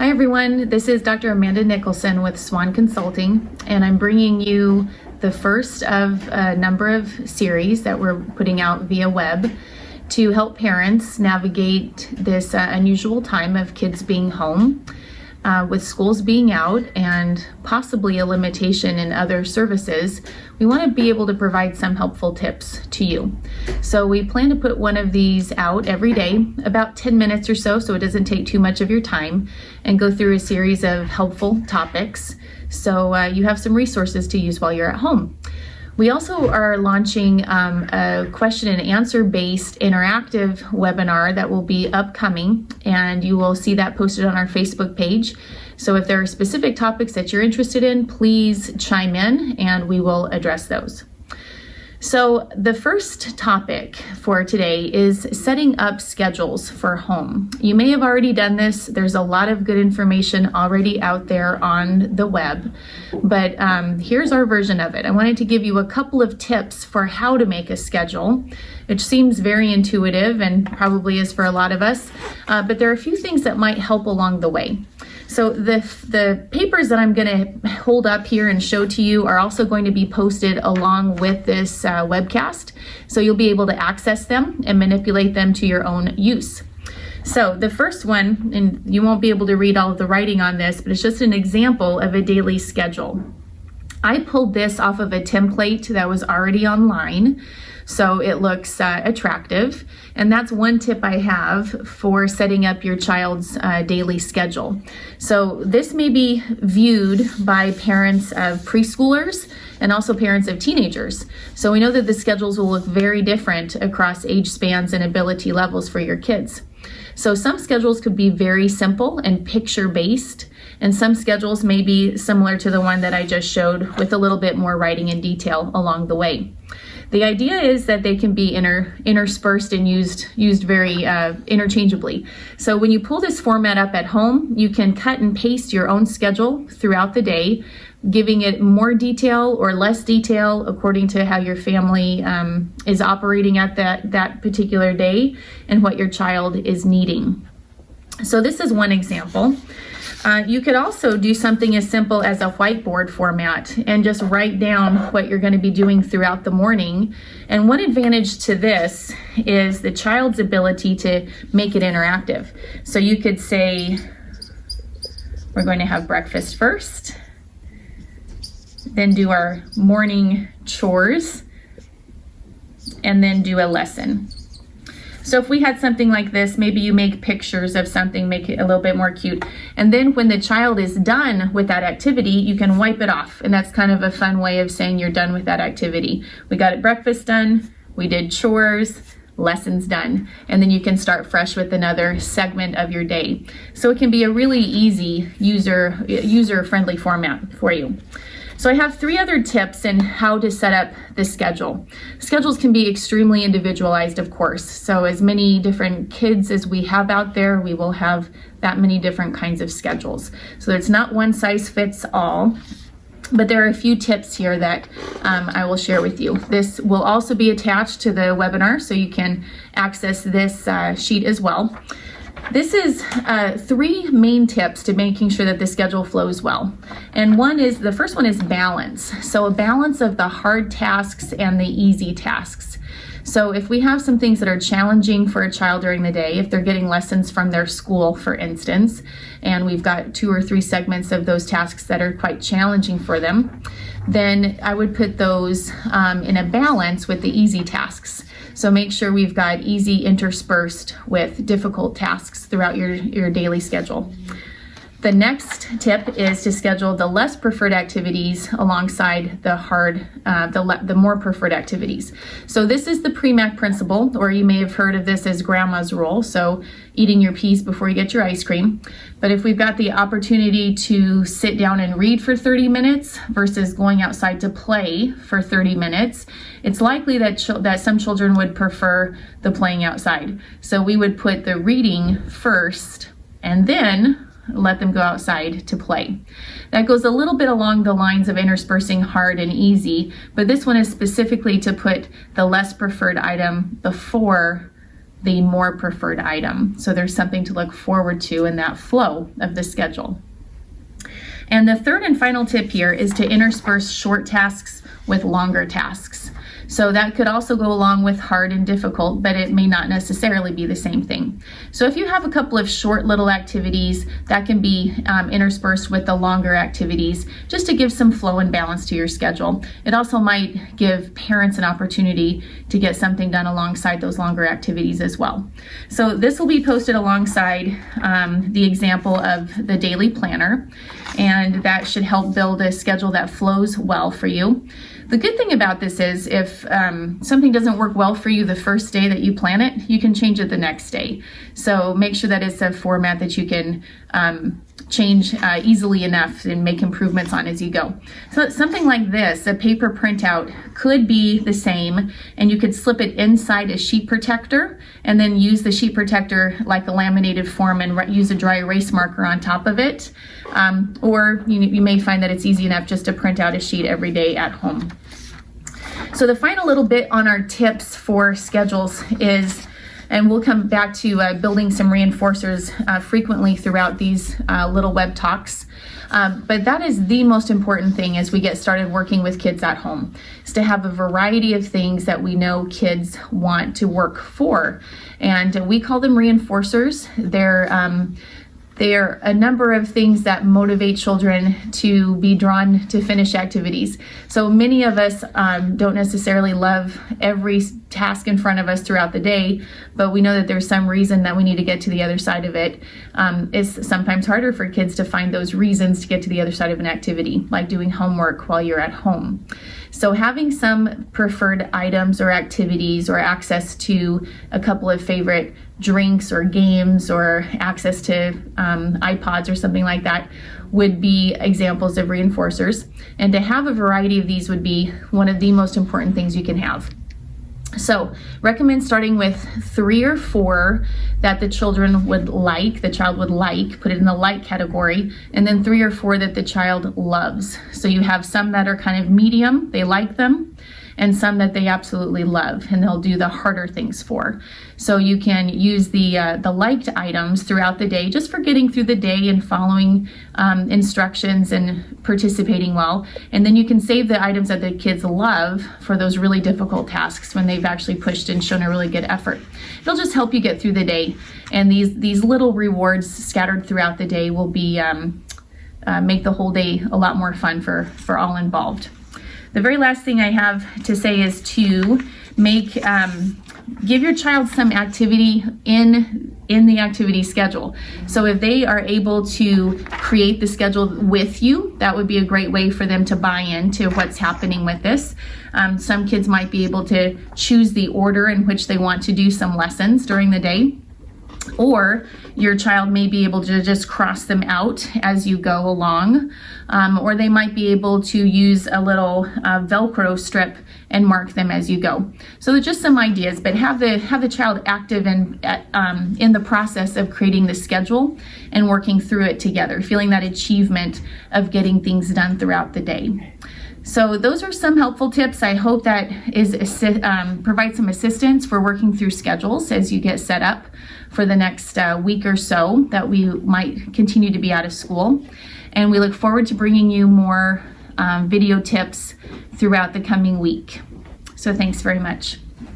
Hi everyone, this is Dr. Amanda Nicholson with Swan Consulting, and I'm bringing you the first of a number of series that we're putting out via web to help parents navigate this unusual time of kids being home, with schools being out and possibly a limitation in other services. We want to be able to provide some helpful tips to you. So we plan to put one of these out every day, about 10 minutes or so it doesn't take too much of your time, and go through a series of helpful topics so you have some resources to use while you're at home. We also are launching a question and answer based interactive webinar that will be upcoming, and you will see that posted on our Facebook page. So if there are specific topics that you're interested in, please chime in and we will address those. So the first topic for today is setting up schedules for home. You may have already done this. There's a lot of good information already out there on the web, but here's our version of it. I wanted to give you a couple of tips for how to make a schedule. It seems very intuitive and probably is for a lot of us, but there are a few things that might help along the way. So the papers that I'm going to hold up here and show to you are also going to be posted along with this webcast. So you'll be able to access them and manipulate them to your own use. So the first one, and you won't be able to read all of the writing on this, but it's just an example of a daily schedule. I pulled this off of a template that was already online, so it looks attractive. And that's one tip I have for setting up your child's daily schedule. So this may be viewed by parents of preschoolers and also parents of teenagers. So we know that the schedules will look very different across age spans and ability levels for your kids. So some schedules could be very simple and picture-based, and some schedules may be similar to the one that I just showed with a little bit more writing and detail along the way. The idea is that they can be interspersed and used very interchangeably. So when you pull this format up at home, you can cut and paste your own schedule throughout the day, giving it more detail or less detail according to how your family is operating at that particular day and what your child is needing. So this is one example. You could also do something as simple as a whiteboard format and just write down what you're going to be doing throughout the morning. And one advantage to this is the child's ability to make it interactive. So you could say, we're going to have breakfast first, then do our morning chores, and then do a lesson. So if we had something like this, maybe you make pictures of something, make it a little bit more cute. And then when the child is done with that activity, you can wipe it off. And that's kind of a fun way of saying you're done with that activity. We got breakfast done, we did chores, lessons done. And then you can start fresh with another segment of your day. So it can be a really easy user-friendly format for you. So I have 3 other tips in how to set up the schedule. Schedules can be extremely individualized, of course. So as many different kids as we have out there, we will have that many different kinds of schedules. So it's not one size fits all, but there are a few tips here that I will share with you. This will also be attached to the webinar, so you can access this sheet as well. This is 3 main tips to making sure that the schedule flows well. And the first one is balance. So a balance of the hard tasks and the easy tasks. So if we have some things that are challenging for a child during the day, if they're getting lessons from their school, for instance, and we've got 2 or 3 segments of those tasks that are quite challenging for them, then I would put those in a balance with the easy tasks. So make sure we've got easy interspersed with difficult tasks throughout your daily schedule. The next tip is to schedule the less preferred activities alongside the more preferred activities. So this is the PREMAC principle, or you may have heard of this as grandma's rule. So eating your peas before you get your ice cream. But if we've got the opportunity to sit down and read for 30 minutes versus going outside to play for 30 minutes, it's likely that some children would prefer the playing outside. So we would put the reading first and then let them go outside to play. That goes a little bit along the lines of interspersing hard and easy, but this one is specifically to put the less preferred item before the more preferred item. So there's something to look forward to in that flow of the schedule. And the third and final tip here is to intersperse short tasks with longer tasks. So that could also go along with hard and difficult, but it may not necessarily be the same thing. So if you have a couple of short little activities, that can be interspersed with the longer activities, just to give some flow and balance to your schedule. It also might give parents an opportunity to get something done alongside those longer activities as well. So this will be posted alongside the example of the daily planner, and that should help build a schedule that flows well for you. The good thing about this is if something doesn't work well for you the first day that you plan it, you can change it the next day. So make sure that it's a format that you can change easily enough and make improvements on as you go. So something like this, a paper printout, could be the same, and you could slip it inside a sheet protector and then use the sheet protector like a laminated form and use a dry erase marker on top of it. Or you may find that it's easy enough just to print out a sheet every day at home. So the final little bit on our tips for schedules is, and we'll come back to building some reinforcers frequently throughout these little web talks. But that is the most important thing as we get started working with kids at home, is to have a variety of things that we know kids want to work for. And we call them reinforcers. They're a number of things that motivate children to be drawn to finish activities. So many of us don't necessarily love every task in front of us throughout the day, but we know that there's some reason that we need to get to the other side of it. It's sometimes harder for kids to find those reasons to get to the other side of an activity, like doing homework while you're at home. So having some preferred items or activities or access to a couple of favorite drinks or games or access to iPods or something like that would be examples of reinforcers. And to have a variety of these would be one of the most important things you can have. So recommend starting with 3 or 4 that the child would like, put it in the like category, and then 3 or 4 that the child loves. So you have some that are kind of medium, they like them, and some that they absolutely love and they'll do the harder things for. So you can use the liked items throughout the day just for getting through the day and following instructions and participating well. And then you can save the items that the kids love for those really difficult tasks when they've actually pushed and shown a really good effort. It'll just help you get through the day. And these little rewards scattered throughout the day will be make the whole day a lot more fun for all involved. The very last thing I have to say is to give your child some activity in the activity schedule. So if they are able to create the schedule with you, that would be a great way for them to buy into what's happening with this. Some kids might be able to choose the order in which they want to do some lessons during the day. Or your child may be able to just cross them out as you go along, or they might be able to use a little Velcro strip and mark them as you go. So they're just some ideas, but have the child active in the process of creating the schedule and working through it together, feeling that achievement of getting things done throughout the day. So those are some helpful tips. I hope that provides some assistance for working through schedules as you get set up for the next week or so that we might continue to be out of school. And we look forward to bringing you more video tips throughout the coming week. So thanks very much.